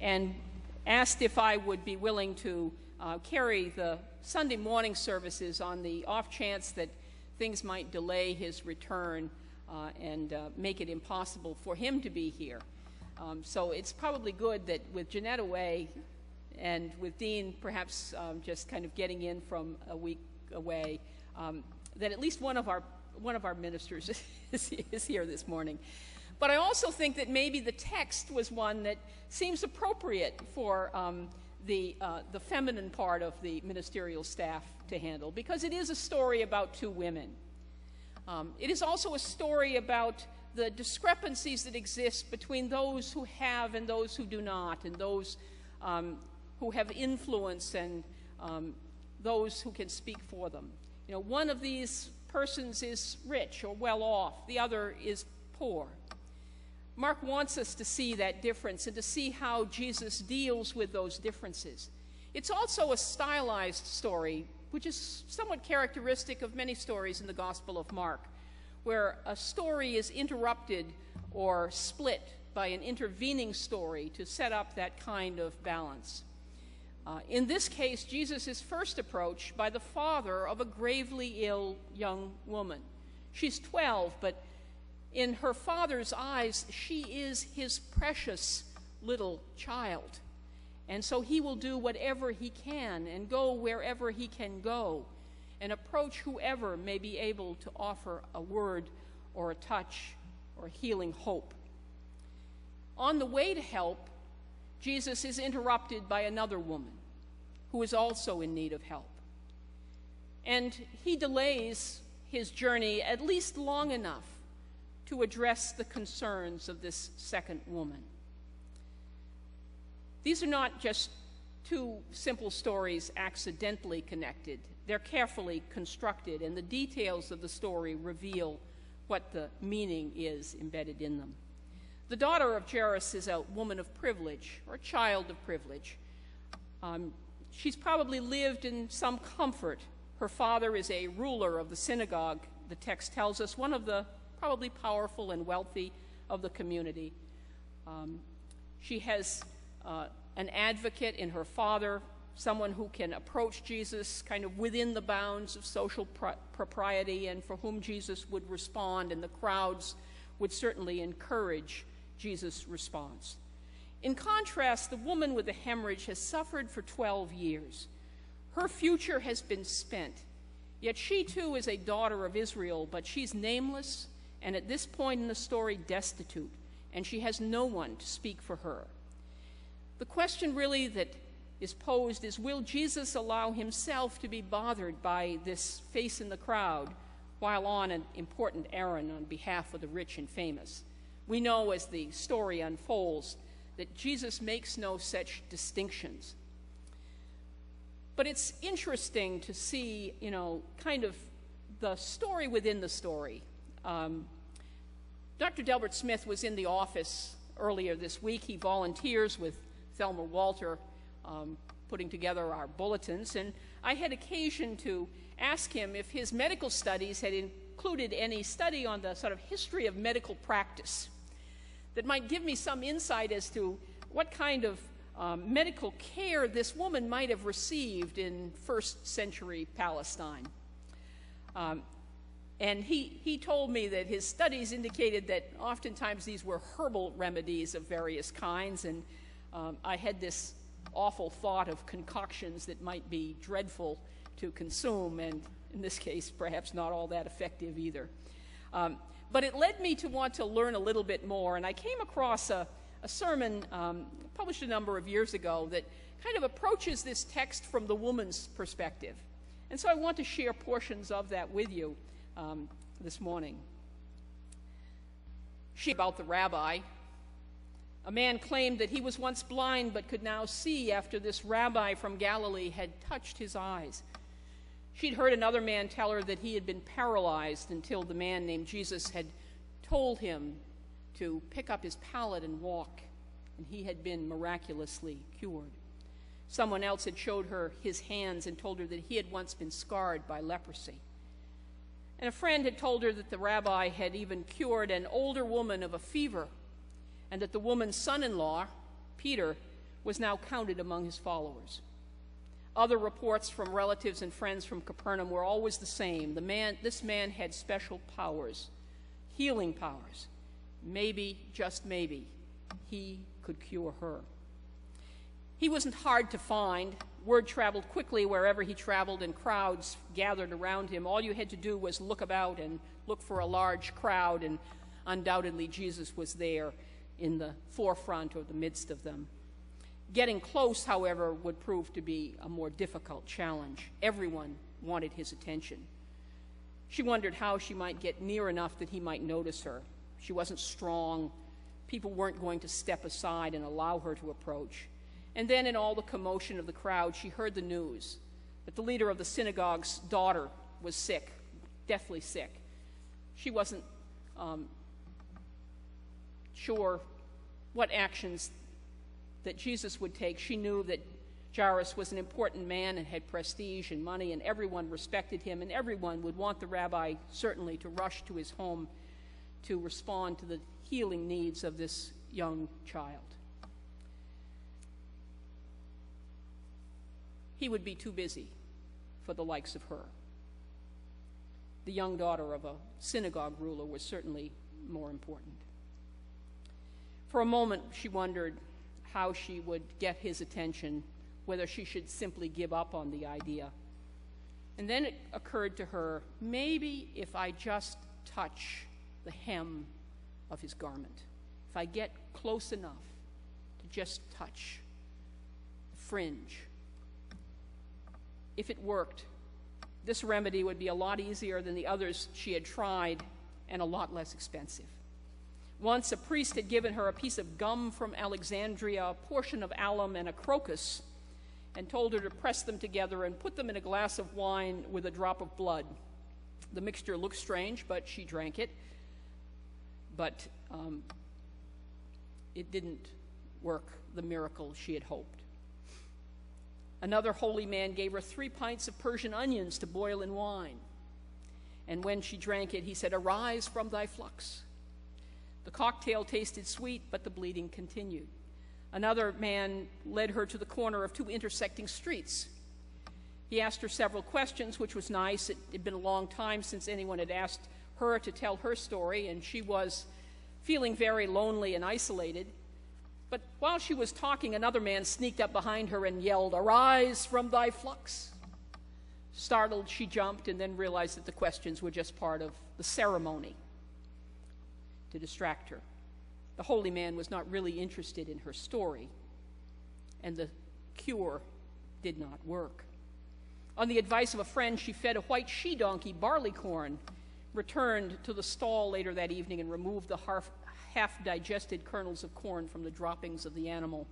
and asked if I would be willing to carry the Sunday morning services on the off chance that things might delay his return and make it impossible for him to be here. So it's probably good that with Jeanette away and with Dean perhaps just kind of getting in from a week away, that at least one of our ministers is here this morning. But I also think that maybe the text was one that seems appropriate for the feminine part of the ministerial staff to handle, because it is a story about two women. It is also a story about the discrepancies that exist between those who have and those who do not, and those who have influence and those who can speak for them. You know, one of these persons is rich or well off, the other is poor. Mark wants us to see that difference and to see how Jesus deals with those differences. It's also a stylized story, which is somewhat characteristic of many stories in the Gospel of Mark, where a story is interrupted or split by an intervening story to set up that kind of balance. In this case, Jesus is first approached by the father of a gravely ill young woman. She's 12, but in her father's eyes, she is his precious little child. And so he will do whatever he can and go wherever he can go and approach whoever may be able to offer a word or a touch or healing hope. On the way to help, Jesus is interrupted by another woman who is also in need of help. And he delays his journey at least long enough to address the concerns of this second woman. These are not just two simple stories accidentally connected. They're carefully constructed, and the details of the story reveal what the meaning is embedded in them. The daughter of Jairus is a woman of privilege, or a child of privilege. She's probably lived in some comfort. Her father is a ruler of the synagogue, the text tells us, one of the probably powerful and wealthy of the community. She has an advocate in her father, someone who can approach Jesus kind of within the bounds of social propriety and for whom Jesus would respond, and the crowds would certainly encourage Jesus' response. In contrast, the woman with the hemorrhage has suffered for 12 years. Her future has been spent, yet she too is a daughter of Israel, but she's nameless and at this point in the story destitute, and she has no one to speak for her. The question really that is posed is, will Jesus allow himself to be bothered by this face in the crowd while on an important errand on behalf of the rich and famous? We know as the story unfolds that Jesus makes no such distinctions. But it's interesting to see, you know, kind of the story within the story. Dr. Delbert Smith was in the office earlier this week. He volunteers with Thelma Walter putting together our bulletins, and I had occasion to ask him if his medical studies had included any study on the sort of history of medical practice that might give me some insight as to what kind of medical care this woman might have received in first century Palestine. And he told me that his studies indicated that oftentimes these were herbal remedies of various kinds, and I had this awful thought of concoctions that might be dreadful to consume, and in this case, perhaps not all that effective either. But it led me to want to learn a little bit more, and I came across a sermon published a number of years ago that kind of approaches this text from the woman's perspective. And so I want to share portions of that with you this morning. About the rabbi. A man claimed that he was once blind but could now see after this rabbi from Galilee had touched his eyes. She'd heard another man tell her that he had been paralyzed until the man named Jesus had told him to pick up his pallet and walk, and he had been miraculously cured. Someone else had showed her his hands and told her that he had once been scarred by leprosy. And a friend had told her that the rabbi had even cured an older woman of a fever, and that the woman's son-in-law Peter, was now counted among his followers. Other reports from relatives and friends from Capernaum were always the same. This man had special powers, healing powers. Maybe, just maybe, he could cure her. He wasn't hard to find. Word traveled quickly wherever he traveled, and crowds gathered around him. All you had to do was look about and look for a large crowd, and undoubtedly Jesus was there in the forefront or the midst of them. Getting close, however, would prove to be a more difficult challenge. Everyone wanted his attention. She wondered how she might get near enough that he might notice her. She wasn't strong. People weren't going to step aside and allow her to approach. And then in all the commotion of the crowd, she heard the news that the leader of the synagogue's daughter was sick, deathly sick. She wasn't sure what actions that Jesus would take. She knew that Jairus was an important man and had prestige and money, and everyone respected him, and everyone would want the rabbi certainly to rush to his home to respond to the healing needs of this young child. He would be too busy for the likes of her. The young daughter of a synagogue ruler was certainly more important. For a moment, she wondered how she would get his attention, whether she should simply give up on the idea. And then it occurred to her, maybe if I just touch the hem of his garment, if I get close enough to just touch the fringe, if it worked, this remedy would be a lot easier than the others she had tried and a lot less expensive. Once a priest had given her a piece of gum from Alexandria, a portion of alum, and a crocus, and told her to press them together and put them in a glass of wine with a drop of blood. The mixture looked strange, but she drank it. But it didn't work the miracle she had hoped. Another holy man gave her 3 pints of Persian onions to boil in wine. And when she drank it, he said, "Arise from thy flux." The cocktail tasted sweet, but the bleeding continued. Another man led her to the corner of 2 intersecting streets. He asked her several questions, which was nice. It had been a long time since anyone had asked her to tell her story, and she was feeling very lonely and isolated. But while she was talking, another man sneaked up behind her and yelled, "Arise from thy flux." Startled, she jumped and then realized that the questions were just part of the ceremony to distract her. The holy man was not really interested in her story, and the cure did not work. On the advice of a friend, she fed a white she-donkey barleycorn, returned to the stall later that evening and removed the half-digested kernels of corn from the droppings of the animal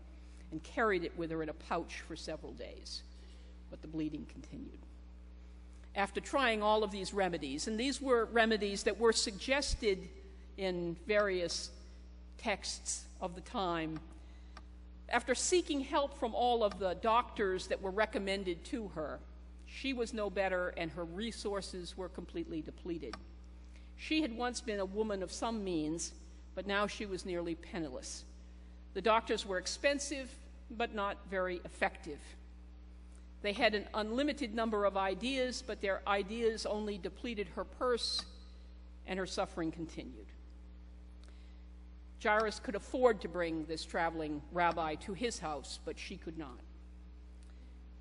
and carried it with her in a pouch for several days. But the bleeding continued. After trying all of these remedies, and these were remedies that were suggested in various texts of the time, after seeking help from all of the doctors that were recommended to her, she was no better and her resources were completely depleted. She had once been a woman of some means, but now she was nearly penniless. The doctors were expensive, but not very effective. They had an unlimited number of ideas, but their ideas only depleted her purse, and her suffering continued. Jairus could afford to bring this traveling rabbi to his house, but she could not.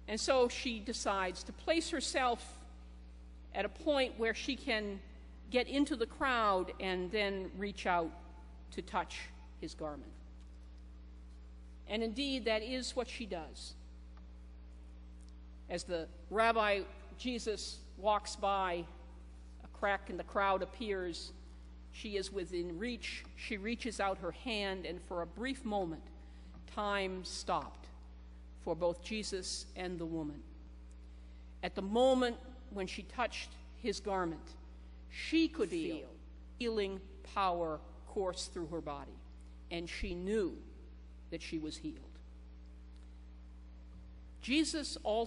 And so she decides to place herself at a point where she can get into the crowd and then reach out to touch his garment. And indeed, that is what she does. As the rabbi Jesus walks by, a crack in the crowd appears. She is within reach. She reaches out her hand, and for a brief moment, time stopped for both Jesus and the woman. At the moment when she touched his garment, she could feel healing power course through her body, and she knew that she was healed. Jesus also